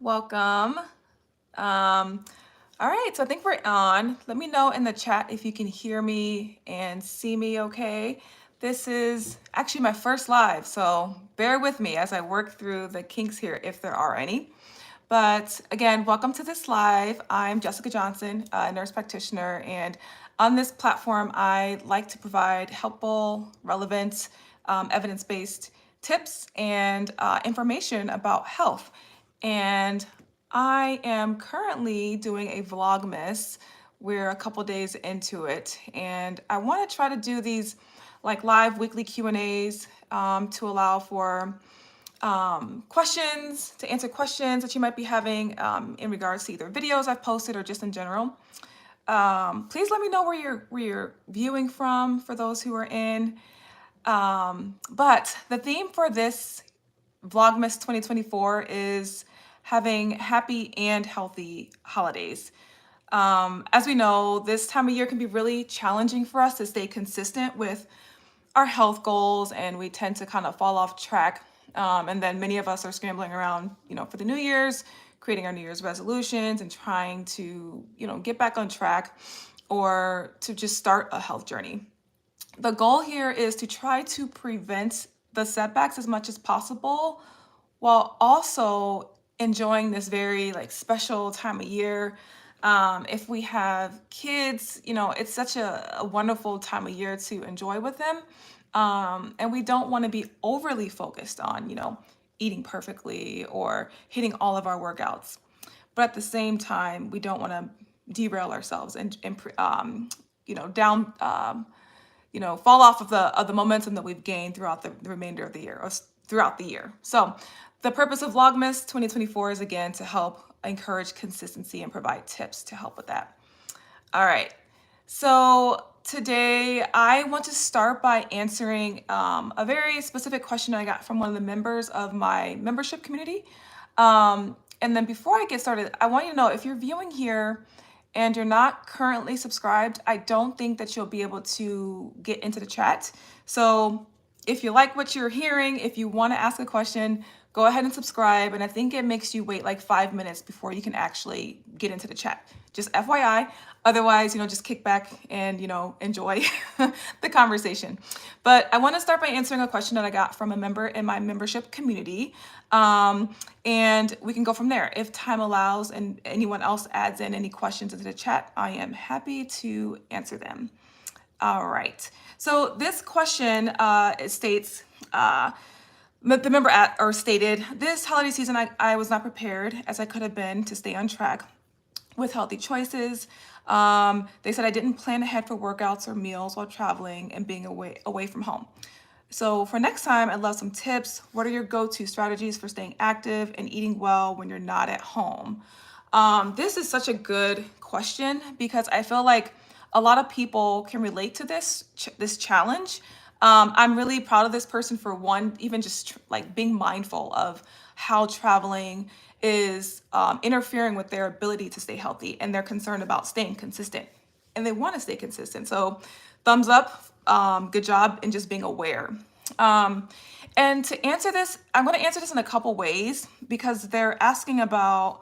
Welcome. Um, all right, so I think we're on. Let me know in the chat if you can hear me and see me okay. This is actually my first live, so bear with me as I work through the kinks here if there are any. But again, welcome to this live. I'm Jessica Johnson, a nurse practitioner, and on this platform, I like to provide helpful, relevant, evidence-based tips and information about health. And I am currently doing a Vlogmas. We're a couple days into it, and I want to try to do these like live weekly Q&As to allow for questions, to answer questions that you might be having in regards to either videos I've posted or just in general. Please let me know where you're viewing from for those who are in. But the theme for this Vlogmas 2024 is having happy and healthy holidays. As we know, this time of year can be really challenging for us to stay consistent with our health goals, and we tend to kind of fall off track. And then many of us are scrambling around, for the New Year's, creating our New Year's resolutions and trying to, get back on track or to just start a health journey. The goal here is to try to prevent the setbacks as much as possible while also enjoying this very like special time of year. If we have kids, it's such a wonderful time of year to enjoy with them. And we don't want to be overly focused on, eating perfectly or hitting all of our workouts. But at the same time, we don't want to derail ourselves and down, fall off of the momentum that we've gained throughout the remainder of the year or throughout the year. So the purpose of Vlogmas 2024 is again to help encourage consistency and provide tips to help with that. All right. So today I want to start by answering a very specific question I got from one of the members of my membership community. And then before I get started, I want you to know if you're viewing here and you're not currently subscribed, I don't think that you'll be able to get into the chat. So if you like what you're hearing, if you want to ask a question, go ahead and subscribe. And I think it makes you wait like 5 minutes before you can actually get into the chat. Just FYI. Otherwise, just kick back and, enjoy the conversation. But I want to start by answering a question that I got from a member in my membership community. And we can go from there. If time allows and anyone else adds in any questions into the chat, I am happy to answer them. All right. So this question it states, the member stated, this holiday season, I was not prepared as I could have been to stay on track with healthy choices. They said I didn't plan ahead for workouts or meals while traveling and being away from home. So for next time, I'd love some tips. What are your go-to strategies for staying active and eating well when you're not at home? This is such a good question because I feel like a lot of people can relate to this challenge. I'm really proud of this person for one, even just like being mindful of how traveling is interfering with their ability to stay healthy, and they're concerned about staying consistent and they want to stay consistent. So thumbs up, good job in just being aware. And to answer this, I'm going to answer this in a couple ways because they're asking about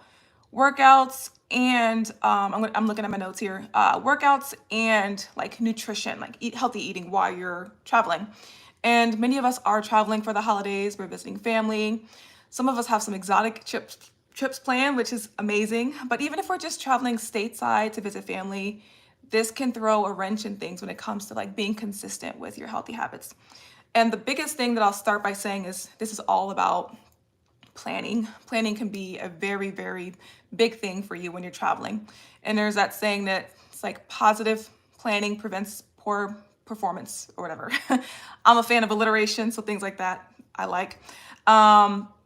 workouts and I'm looking at my notes here, workouts and like nutrition, like healthy eating while you're traveling. And many of us are traveling for the holidays. We're visiting family. Some of us have some exotic trips planned, which is amazing. But even if we're just traveling stateside to visit family, this can throw a wrench in things when it comes to like being consistent with your healthy habits. And the biggest thing that I'll start by saying is this is all about planning. Planning can be a very, very big thing for you when you're traveling. And there's that saying that it's like positive planning prevents poor performance or whatever. I'm a fan of alliteration, so things like that I like.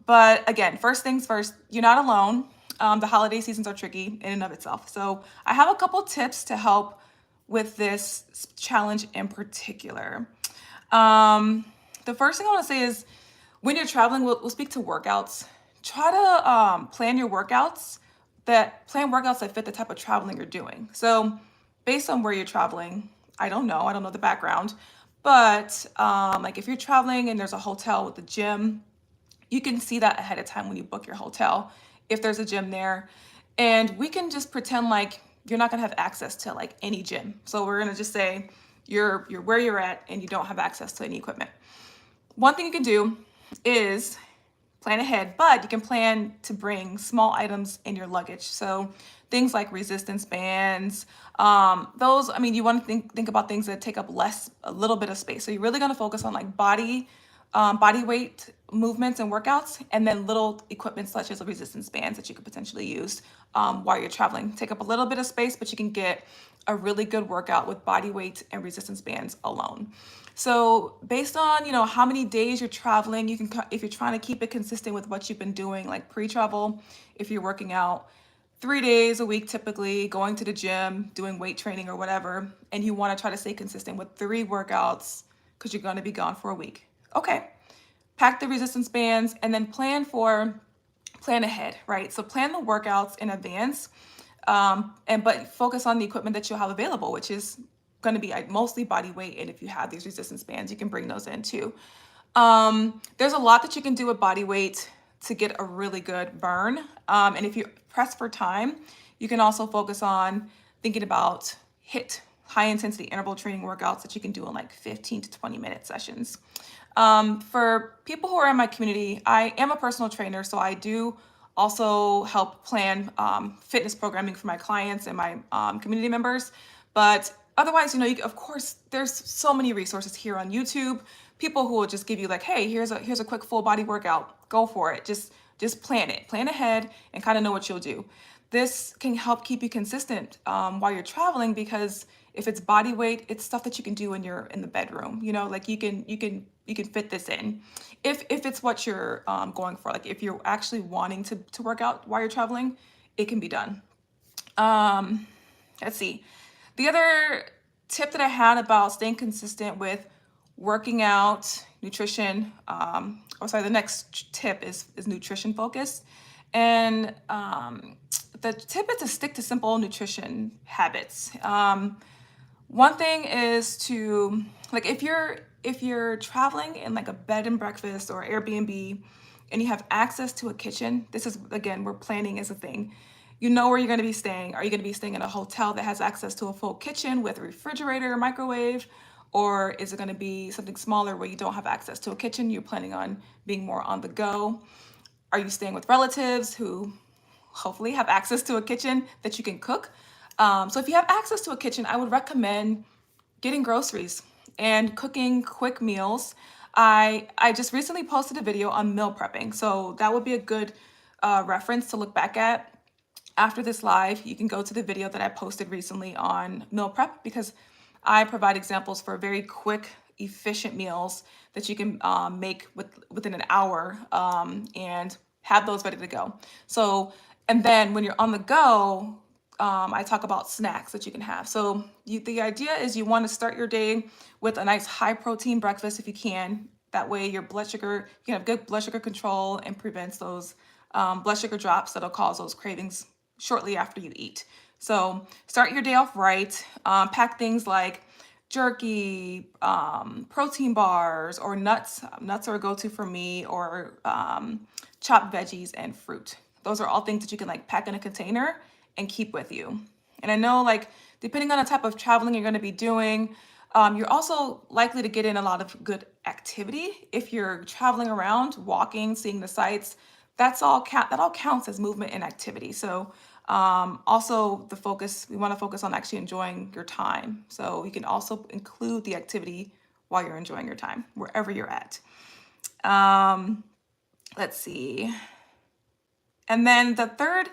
But again, first things first, you're not alone. The holiday seasons are tricky in and of itself. So I have a couple tips to help with this challenge in particular. The first thing I want to say is when you're traveling, we'll speak to workouts. Try to plan workouts that fit the type of traveling you're doing. So based on where you're traveling, I don't know the background, but like if you're traveling and there's a hotel with a gym, you can see that ahead of time when you book your hotel, if there's a gym there. And we can just pretend like you're not gonna have access to like any gym. So we're gonna just say you're where you're at and you don't have access to any equipment. One thing you can do is plan ahead, but you can plan to bring small items in your luggage. So things like resistance bands, those, I mean, you want to think about things that take up a little bit of space. So you're really going to focus on like body weight movements and workouts, and then little equipment such as resistance bands that you could potentially use while you're traveling. Take up a little bit of space, but you can get a really good workout with body weight and resistance bands alone. So based on, how many days you're traveling, you can, if you're trying to keep it consistent with what you've been doing, like pre-travel, if you're working out 3 days a week, typically going to the gym, doing weight training or whatever, and you want to try to stay consistent with 3 workouts because you're going to be gone for a week. Okay, pack the resistance bands and then plan ahead, right? So plan the workouts in advance, but focus on the equipment that you'll have available, which is going to be mostly body weight. And if you have these resistance bands, you can bring those in too. There's a lot that you can do with body weight to get a really good burn. And if you press for time, you can also focus on thinking about high intensity interval training workouts that you can do in like 15 to 20 minute sessions. For people who are in my community, I am a personal trainer, so I do also help plan fitness programming for my clients and my community members. But otherwise, of course, there's so many resources here on YouTube. People who will just give you like, hey, here's a quick full body workout. Go for it. Just plan ahead and kind of know what you'll do. This can help keep you consistent while you're traveling, because if it's body weight, it's stuff that you can do in the bedroom. Like you can fit this in if it's what you're going for. Like if you're actually wanting to work out while you're traveling, it can be done. Let's see. The other tip that I had about staying consistent with working out, nutrition. The next tip is nutrition focused, and the tip is to stick to simple nutrition habits. One thing is to, like, if you're traveling in like a bed and breakfast or Airbnb and you have access to a kitchen, this is, again, where planning is a thing. You know where you're going to be staying. Are you going to be staying in a hotel that has access to a full kitchen with a refrigerator, microwave? Or is it going to be something smaller where you don't have access to a kitchen? You're planning on being more on the go. Are you staying with relatives who hopefully have access to a kitchen that you can cook? So if you have access to a kitchen, I would recommend getting groceries and cooking quick meals. I just recently posted a video on meal prepping, so that would be a good reference to look back at. After this live, you can go to the video that I posted recently on meal prep, because I provide examples for very quick, efficient meals that you can make within an hour and have those ready to go. So, and then when you're on the go, I talk about snacks that you can have. So the idea is you want to start your day with a nice high protein breakfast if you can. That way you can have good blood sugar control and prevents those blood sugar drops that'll cause those cravings shortly after you eat. So start your day off right. Pack things like jerky, protein bars, or nuts. Nuts are a go-to for me, or chopped veggies and fruit. Those are all things that you can like pack in a container and keep with you. And I know, like, depending on the type of traveling you're going to be doing, you're also likely to get in a lot of good activity. If you're traveling around, walking, seeing the sights, that all counts as movement and activity. So also we want to focus on actually enjoying your time. So you can also include the activity while you're enjoying your time, wherever you're at. Let's see. And then the third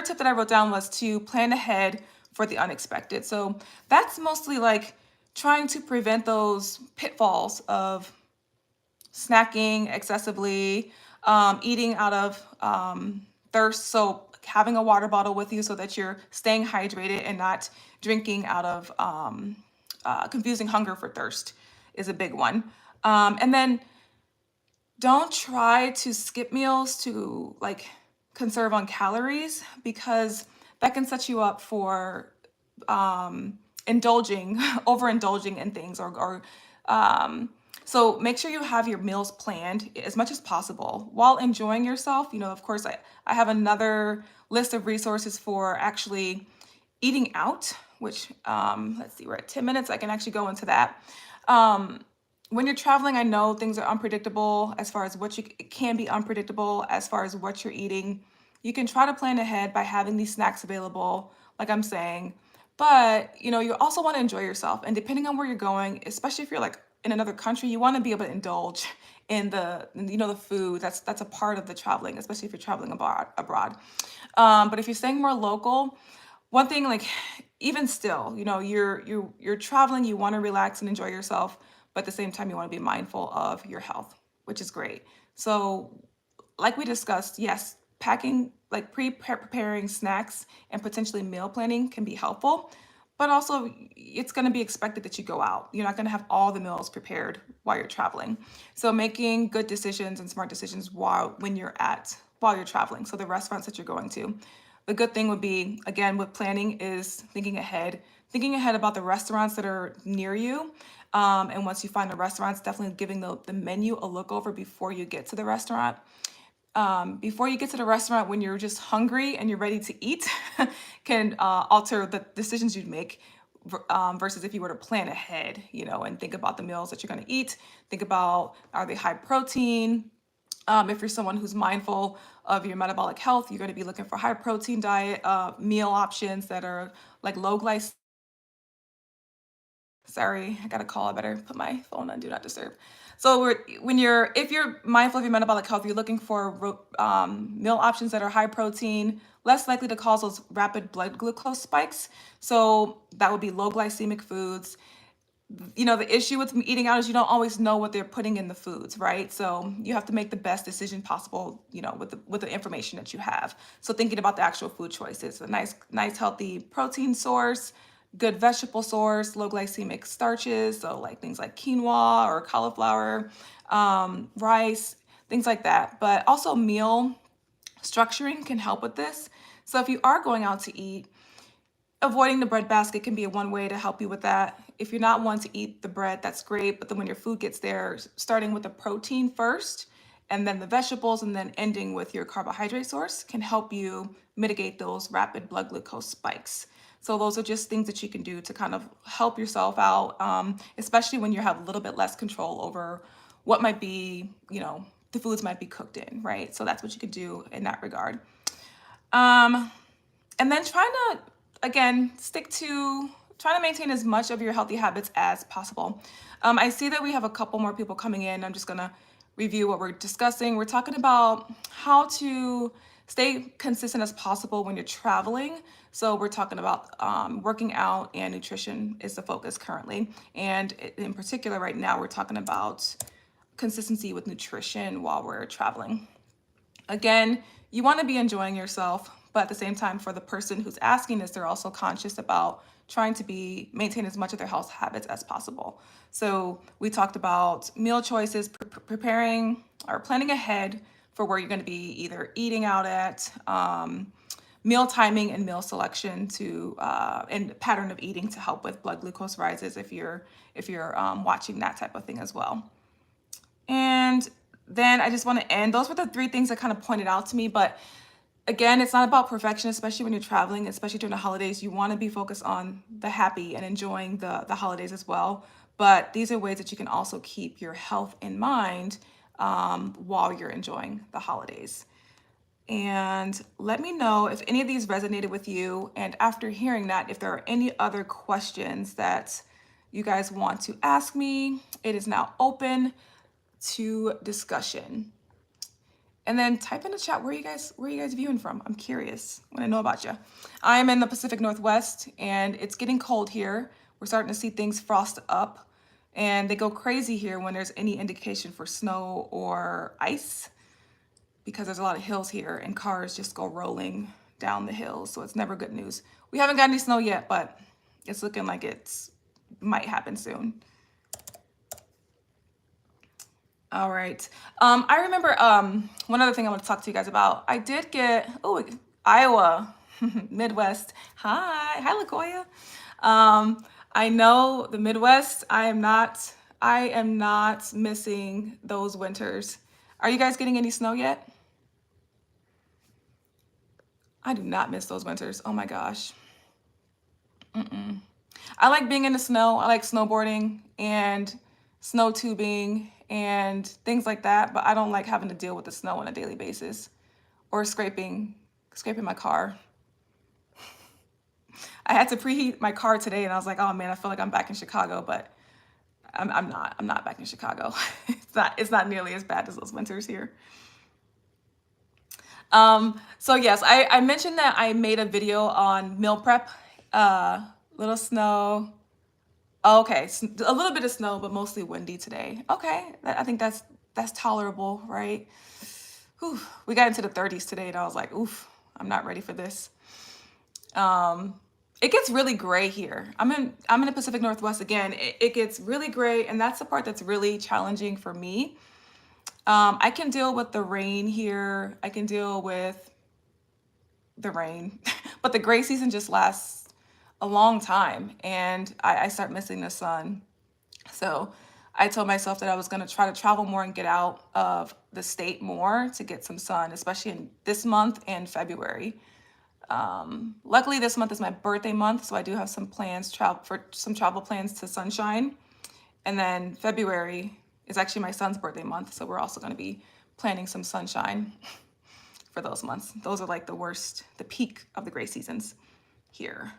tip that I wrote down was to plan ahead for the unexpected. So that's mostly like trying to prevent those pitfalls of snacking excessively, eating out of thirst. So having a water bottle with you so that you're staying hydrated and not drinking out of confusing hunger for thirst is a big one. And then don't try to skip meals to like conserve on calories, because that can set you up for overindulging in things, or So make sure you have your meals planned as much as possible while enjoying yourself. Of course, I have another list of resources for actually eating out, which, let's see, we're at 10 minutes. I can actually go into that. Um, when you're traveling, I know things are unpredictable as far as it can be unpredictable as far as what you're eating. You can try to plan ahead by having these snacks available, like I'm saying, but you also want to enjoy yourself. And depending on where you're going, especially if you're like in another country, you want to be able to indulge in the food. That's a part of the traveling, especially if you're traveling abroad. But if you're staying more local, one thing, like, even still, you're traveling, you want to relax and enjoy yourself, but at the same time you want to be mindful of your health, which is great. So like we discussed, yes, packing, like preparing snacks and potentially meal planning can be helpful, but also it's going to be expected that you go out. You're not going to have all the meals prepared while you're traveling. So making good decisions and smart decisions while you're traveling. So the restaurants that you're going to. The good thing would be, again, with planning is thinking ahead about the restaurants that are near you. And once you find a restaurant, definitely giving the menu a look over before you get to the restaurant. Before you get to the restaurant, when you're just hungry and you're ready to eat, can alter the decisions you'd make versus if you were to plan ahead, and think about the meals that you're going to eat. Think about, are they high protein? If you're someone who's mindful of your metabolic health, you're going to be looking for high protein diet meal options that are like low glycemic. Sorry, I got a call. I better put my phone on do not disturb. So if you're mindful of your metabolic health, you're looking for meal options that are high protein, less likely to cause those rapid blood glucose spikes. So that would be low glycemic foods. The issue with eating out is you don't always know what they're putting in the foods, right? So you have to make the best decision possible, with the information that you have. So thinking about the actual food choices, a nice healthy protein source, good vegetable source, low glycemic starches, so like things like quinoa or cauliflower, rice, things like that. But also meal structuring can help with this. So if you are going out to eat, avoiding the bread basket can be one way to help you with that. If you're not one to eat the bread, that's great. But then when your food gets there, starting with the protein first, and then the vegetables, and then ending with your carbohydrate source can help you mitigate those rapid blood glucose spikes. So those are just things that you can do to kind of help yourself out, especially when you have a little bit less control over what might be, the foods might be cooked in, right? So that's what you could do in that regard. And then again, trying to maintain as much of your healthy habits as possible. I see that we have a couple more people coming in. I'm just going to review what we're discussing. We're talking about how to stay consistent as possible when you're traveling. So we're talking about working out, and nutrition is the focus currently. And in particular, right now, we're talking about consistency with nutrition while we're traveling. Again, you want to be enjoying yourself, but at the same time, for the person who's asking this, they're also conscious about trying to maintain as much of their health habits as possible. So we talked about meal choices, preparing or planning ahead for where you're going to be either eating out at, meal timing and meal selection and pattern of eating to help with blood glucose rises if you're watching that type of thing as well. And then I just want to end. Those were the three things that kind of pointed out to me. But again, it's not about perfection, especially when you're traveling, especially during the holidays. You want to be focused on the happy and enjoying the holidays as well. But these are ways that you can also keep your health in mind while you're enjoying the holidays. And let me know if any of these resonated with you. And after hearing that, if there are any other questions that you guys want to ask me, it is now open to discussion. And then type in the chat where you guys viewing from. I'm curious. I want to know about you. I am in the Pacific Northwest, and it's getting cold here. We're starting to see things frost up, and they go crazy here when there's any indication for snow or ice, because there's a lot of hills here and cars just go rolling down the hills. So it's never good news. We haven't got any snow yet, but it's looking like it might happen soon. All right. I remember one other thing I want to talk to you guys about. I did get, Iowa, Midwest. Hi, LaKoya. I know the Midwest, I am not I am not missing those winters. Are you guys getting any snow yet? I do not miss those winters. Oh my gosh. Mm-mm. I like being in the snow. I like snowboarding and snow tubing and things like that, but I don't like having to deal with the snow on a daily basis or scraping my car. I had to preheat my car today and I was like, oh man, I feel like I'm back in Chicago, but I'm not. I'm not back in Chicago. It's not nearly as bad as those winters here. So yes, I mentioned that I made a video on meal prep. Little snow. Okay, a little bit of snow, but mostly windy today. Okay, I think that's tolerable, right? Whew. We got into the 30s today, and I was like, oof, I'm not ready for this. Um, it gets really gray here. I'm in the Pacific Northwest again. It gets really gray, and that's the part that's really challenging for me. I can deal with the rain here. I can deal with the rain, but the gray season just lasts a long time, and I start missing the sun. So I told myself that I was going to try to travel more and get out of the state more to get some sun, especially in this month and February. Luckily, this month is my birthday month, so I do have some travel plans to Sunshine. And then February is actually my son's birthday month, so we're also going to be planning some sunshine for those months. Those are like the peak of the gray seasons here.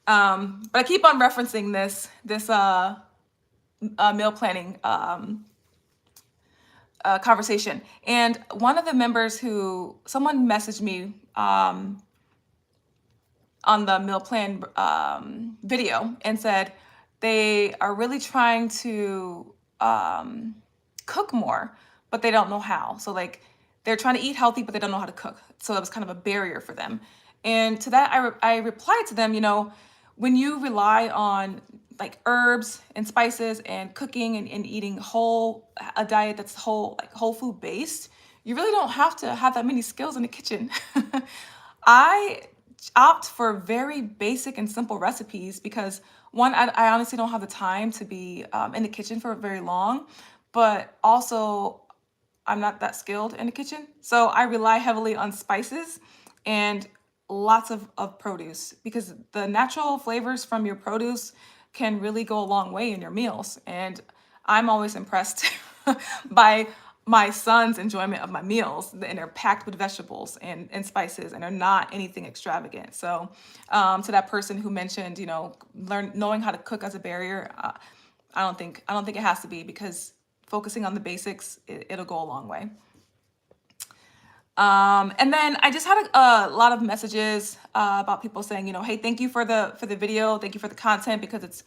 But I keep on referencing this meal planning conversation, and one of the members someone messaged me on the meal plan video and said they are really trying to cook more, but they don't know how. So like they're trying to eat healthy, but they don't know how to cook. So that was kind of a barrier for them. And to that, I replied to them, when you rely on like herbs and spices and cooking and eating a diet that's whole food based, you really don't have to have that many skills in the kitchen. I opt for very basic and simple recipes because one, I honestly don't have the time to be in the kitchen for very long, but also I'm not that skilled in the kitchen. So I rely heavily on spices and lots of produce because the natural flavors from your produce can really go a long way in your meals. And I'm always impressed by my son's enjoyment of my meals, and they're packed with vegetables and spices, and they're not anything extravagant. So, to that person who mentioned, knowing how to cook as a barrier, I don't think it has to be, because focusing on the basics, it'll go a long way. And then I just had a lot of messages about people saying, hey, thank you for the video, thank you for the content, because it's,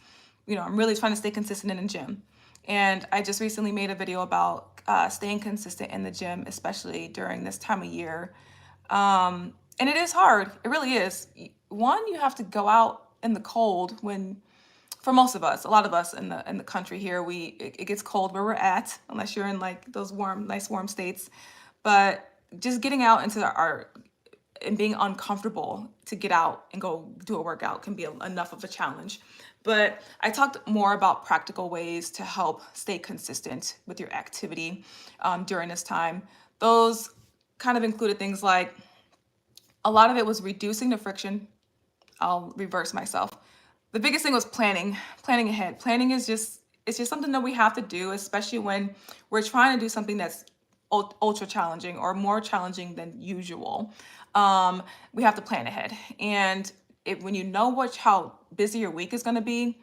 I'm really trying to stay consistent in the gym. And I just recently made a video about staying consistent in the gym, especially during this time of year. And it is hard. It really is. One, you have to go out in the cold for most of us, a lot of us in the country here, it gets cold where we're at, unless you're in like those nice warm states. But just getting out into and being uncomfortable to get out and go do a workout can be enough of a challenge. But I talked more about practical ways to help stay consistent with your activity during this time. Those kind of included things like, a lot of it was reducing the friction. I'll reverse myself. The biggest thing was planning ahead. Planning it's just something that we have to do, especially when we're trying to do something that's ultra challenging or more challenging than usual. We have to plan ahead. And when you know how busy your week is going to be,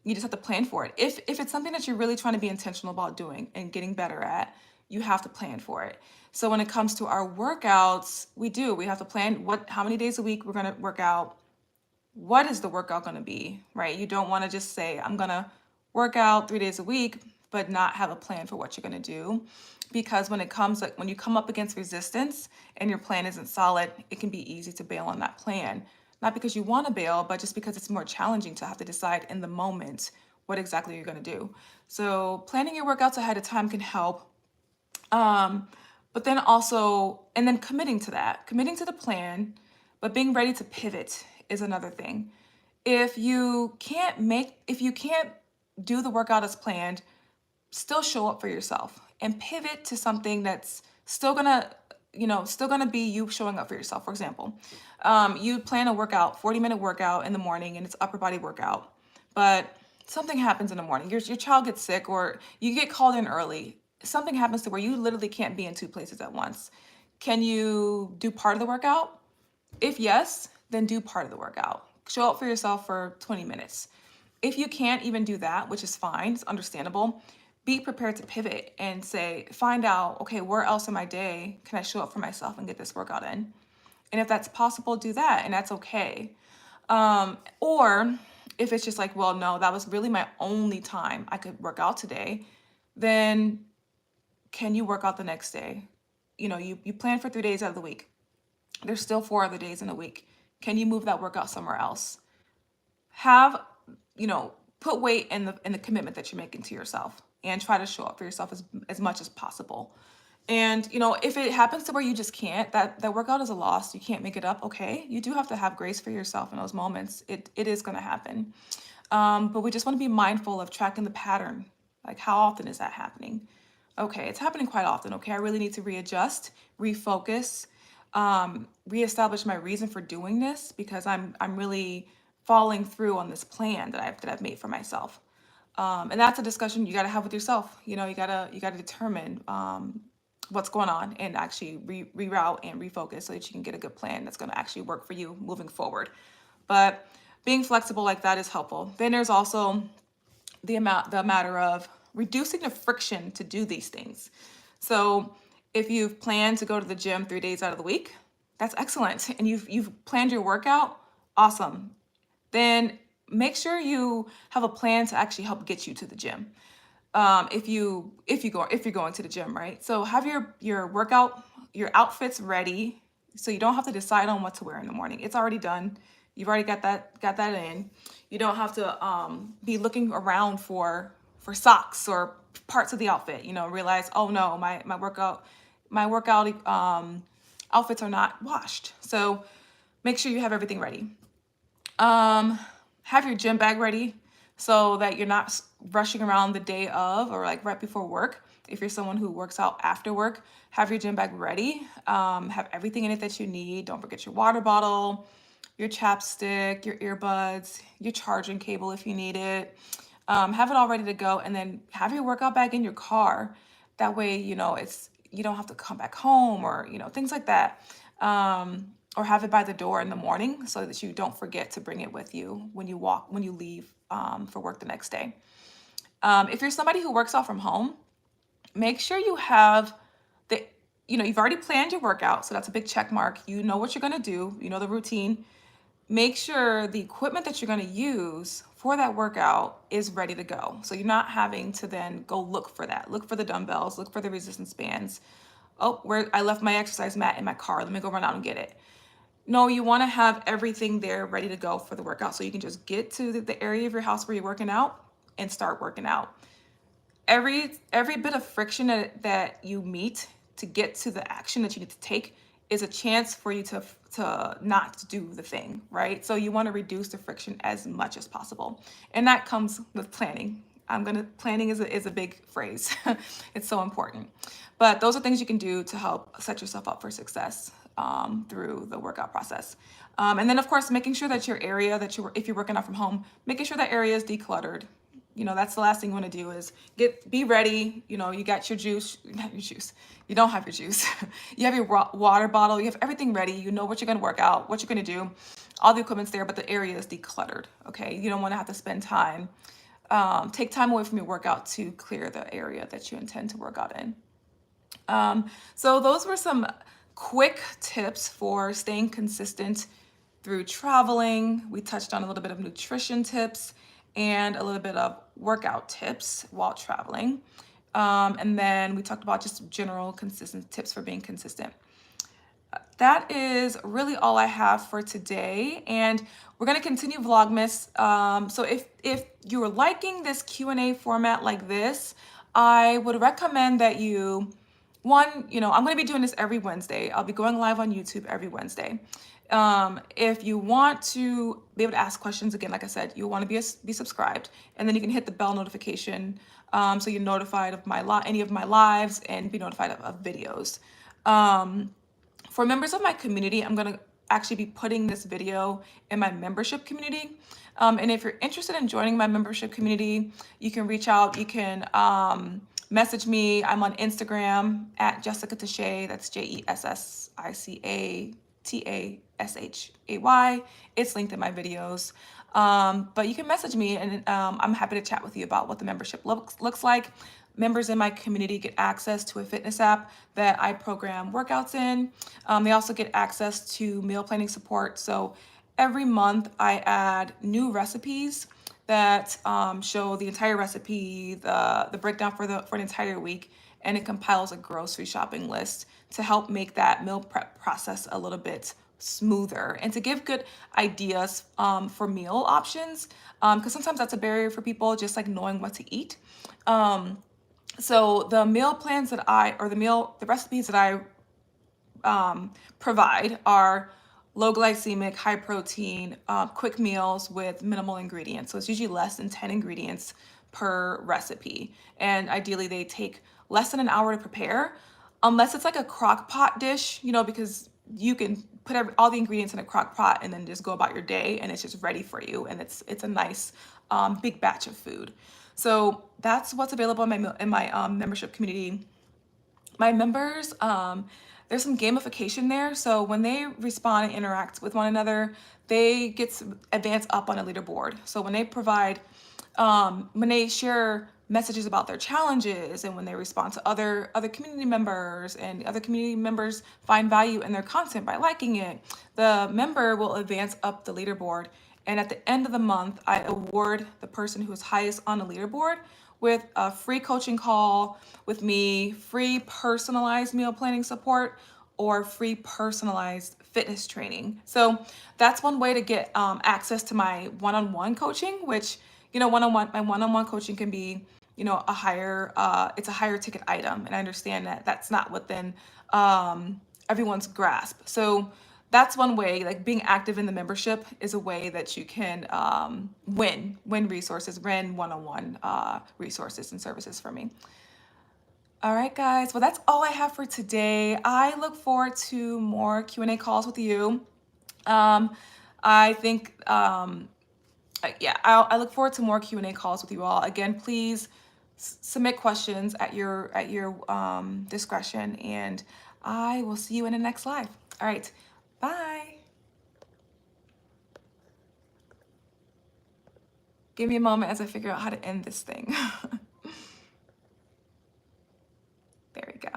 you just have to plan for it. If it's something that you're really trying to be intentional about doing and getting better at, you have to plan for it. So when it comes to our workouts, we have to plan how many days a week we're going to work out. What is the workout going to be, right? You don't want to just say, I'm going to work out 3 days a week, but not have a plan for what you're going to do. Because when you come up against resistance and your plan isn't solid, it can be easy to bail on that plan. Not because you want to bail, but just because it's more challenging to have to decide in the moment what exactly you're going to do. So planning your workouts ahead of time can help. But then also, and then committing to the plan, but being ready to pivot is another thing. If you can't do the workout as planned, still show up for yourself and pivot to something that's still gonna, still gonna be you showing up for yourself. For example, you plan a workout, 40-minute workout in the morning, and it's upper body workout, but something happens in the morning. Your child gets sick, or you get called in early. Something happens to where you literally can't be in two places at once. Can you do part of the workout? If yes, then do part of the workout. Show up for yourself for 20 minutes. If you can't even do that, which is fine, it's understandable, be prepared to pivot and find out, okay, where else in my day can I show up for myself and get this workout in? And if that's possible, do that, and that's okay. Or if it's just like, well, no, that was really my only time I could work out today, then can you work out the next day? You plan for 3 days out of the week. There's still 4 other days in a week. Can you move that workout somewhere else? Have, put weight in the commitment that you're making to yourself, and try to show up for yourself as much as possible. And, if it happens to where you just can't, that workout is a loss, you can't make it up, okay? You do have to have grace for yourself in those moments. It is going to happen. But we just want to be mindful of tracking the pattern. Like, how often is that happening? Okay, it's happening quite often. Okay, I really need to readjust, refocus, reestablish my reason for doing this, because I'm really following through on this plan that I've made for myself. And that's a discussion you got to have with yourself. You gotta determine what's going on, and actually reroute and refocus so that you can get a good plan that's going to actually work for you moving forward. But being flexible like that is helpful. Then there's also the matter of reducing the friction to do these things. So if you've planned to go to the gym 3 days out of the week, that's excellent. And you've planned your workout, awesome. Then make sure you have a plan to actually help get you to the gym. If you're going to the gym, right? So have your workout, your outfits ready, so you don't have to decide on what to wear in the morning. It's already done. You've already got that in. You don't have to be looking around for socks or parts of the outfit. Realize, oh no, my workout outfits are not washed. So make sure you have everything ready. Have your gym bag ready so that you're not rushing around the day of, or like right before work. If you're someone who works out after work, have your gym bag ready. Have everything in it that you need. Don't forget your water bottle, your chapstick, your earbuds, your charging cable if you need it. Have it all ready to go, and then have your workout bag in your car. That way, you don't have to come back home, or things like that. Or have it by the door in the morning so that you don't forget to bring it with you when you leave for work the next day. If you're somebody who works out from home, make sure you have you've already planned your workout, so that's a big check mark. You know what you're gonna do, the routine. Make sure the equipment that you're gonna use for that workout is ready to go. So you're not having to then go look for that. Look for the dumbbells, look for the resistance bands. Oh, I left my exercise mat in my car. Let me go run out and get it. No, you want to have everything there ready to go for the workout, so you can just get to the area of your house where you're working out and start working out. Every bit of friction that you meet to get to the action that you need to take is a chance for you to not do the thing, right? So you want to reduce the friction as much as possible, and that comes with planning. Planning is a big phrase. It's so important. But those are things you can do to help set yourself up for success through the workout process. And then, of course, making sure that your area if you're working out from home, making sure that area is decluttered. That's the last thing you want to do is be ready. You got your juice, not your juice. You don't have your juice. You have your water bottle. You have everything ready. You know what you're going to work out, what you're going to do. All the equipment's there, but the area is decluttered. Okay. You don't want to have to spend time, take time away from your workout to clear the area that you intend to work out in. So those were some quick tips for staying consistent through traveling. We touched on a little bit of nutrition tips and a little bit of workout tips while traveling. And then we talked about just general consistent tips for being consistent. That is really all I have for today, and we're going to continue Vlogmas. So if you're liking this Q&A format like this, I would recommend that you one, I'm going to be doing this every Wednesday. I'll be going live on YouTube every Wednesday. If you want to be able to ask questions, again, like I said, you'll want to be subscribed, and then you can hit the bell notification, so you're notified of any of my lives and be notified of videos. For members of my community, I'm going to actually be putting this video in my membership community. And if you're interested in joining my membership community, you can reach out. You can message me. I'm on Instagram at Jessica Tashay. That's JESSICATASHAY. It's linked in my videos. But you can message me, and I'm happy to chat with you about what the membership looks like. Members in my community get access to a fitness app that I program workouts in. They also get access to meal planning support. So every month I add new recipes that show the entire recipe, the breakdown for an entire week, and it compiles a grocery shopping list to help make that meal prep process a little bit smoother and to give good ideas for meal options, because sometimes that's a barrier for people, just like knowing what to eat. So the meal plans that the recipes that I provide are low glycemic, high protein, quick meals with minimal ingredients. So it's usually less than 10 ingredients per recipe. And ideally they take less than an hour to prepare, unless it's like a crock pot dish, because you can put all the ingredients in a crock pot and then just go about your day and it's just ready for you. And it's a nice big batch of food. So that's what's available in my membership community. My members, there's some gamification there. So when they respond and interact with one another, they get advanced up on a leaderboard. So when when they share messages about their challenges, and when they respond to other community members, and other community members find value in their content by liking it, the member will advance up the leaderboard. And at the end of the month, I award the person who is highest on the leaderboard with a free coaching call with me, free personalized meal planning support, or free personalized fitness training. So that's one way to get access to my one-on-one coaching, which, my one-on-one coaching can be, it's a higher ticket item. And I understand that that's not within everyone's grasp. So that's one way, like being active in the membership is a way that you can win resources, win one-on-one resources and services for me. All right, guys. Well, that's all I have for today. I look forward to more Q&A calls with you. I think, I look forward to more Q&A calls with you all. Again, please submit questions at your discretion, and I will see you in the next live. All right. Bye. Give me a moment as I figure out how to end this thing. There we go.